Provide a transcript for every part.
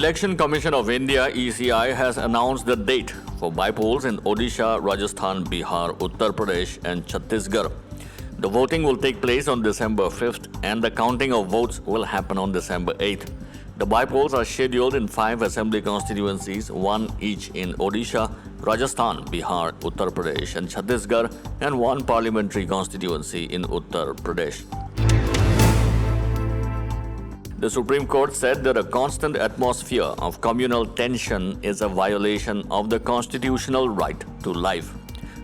Election Commission of India (ECI) has announced the date for by-polls in Odisha, Rajasthan, Bihar, Uttar Pradesh and Chhattisgarh. The voting will take place on December 5th and the counting of votes will happen on December 8th. The by-polls are scheduled in 5 assembly constituencies, one each in Odisha, Rajasthan, Bihar, Uttar Pradesh and Chhattisgarh, and one parliamentary constituency in Uttar Pradesh. The Supreme Court said that a constant atmosphere of communal tension is a violation of the constitutional right to life.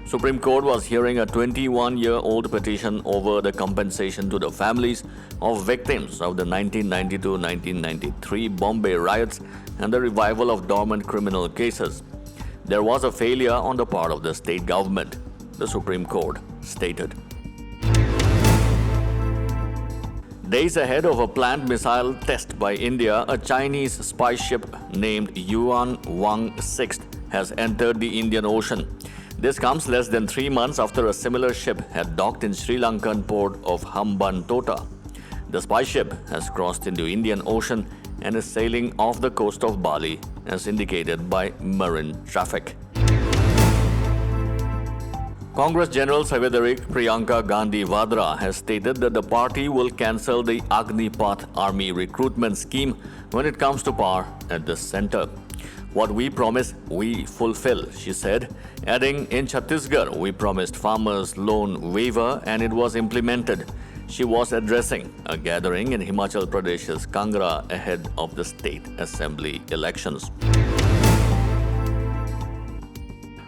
Supreme Court was hearing a 21-year-old petition over the compensation to the families of victims of the 1992-1993 Bombay riots and the revival of dormant criminal cases. There was a failure on the part of the state government, the Supreme Court stated. Days ahead of a planned missile test by India, a Chinese spy ship named Yuan Wang 6 has entered the Indian Ocean. This comes less than 3 months after a similar ship had docked in Sri Lankan port of Hambantota. The spy ship has crossed into Indian Ocean and is sailing off the coast of Bali, as indicated by marine traffic. Congress General Secretary Priyanka Gandhi Vadra has stated that the party will cancel the Agnipath Army recruitment scheme when it comes to power at the center. What we promise, we fulfill, she said, adding, in Chhattisgarh, we promised farmers loan waiver and it was implemented. She was addressing a gathering in Himachal Pradesh's Kangra ahead of the state assembly elections.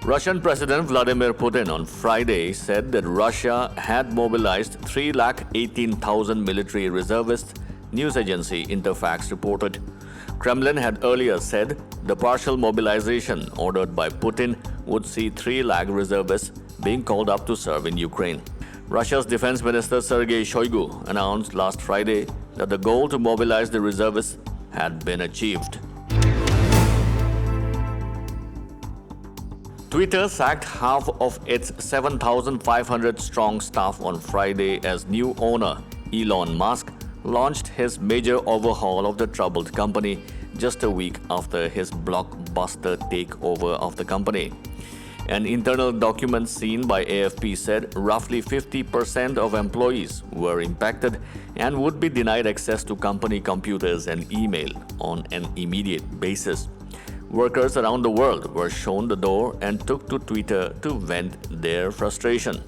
Russian President Vladimir Putin on Friday said that Russia had mobilized 318,000 military reservists, news agency Interfax reported. Kremlin had earlier said the partial mobilization ordered by Putin would see 3 lakh reservists being called up to serve in Ukraine. Russia's Defense Minister Sergei Shoigu announced last Friday that the goal to mobilize the reservists had been achieved. Twitter sacked half of its 7,500-strong staff on Friday as new owner Elon Musk launched his major overhaul of the troubled company just a week after his blockbuster takeover of the company. An internal document seen by AFP said roughly 50% of employees were impacted and would be denied access to company computers and email on an immediate basis. Workers around the world were shown the door and took to Twitter to vent their frustration.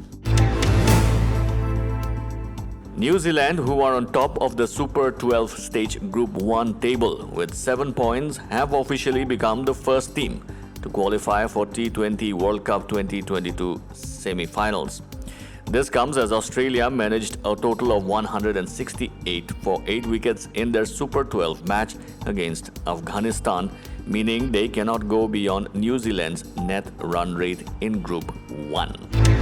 New Zealand, who are on top of the Super 12 stage Group 1 table with 7 points, have officially become the first team to qualify for T20 World Cup 2022 semi-finals. This comes as Australia managed a total of 168 for 8 wickets in their Super 12 match against Afghanistan, meaning they cannot go beyond New Zealand's net run rate in Group 1.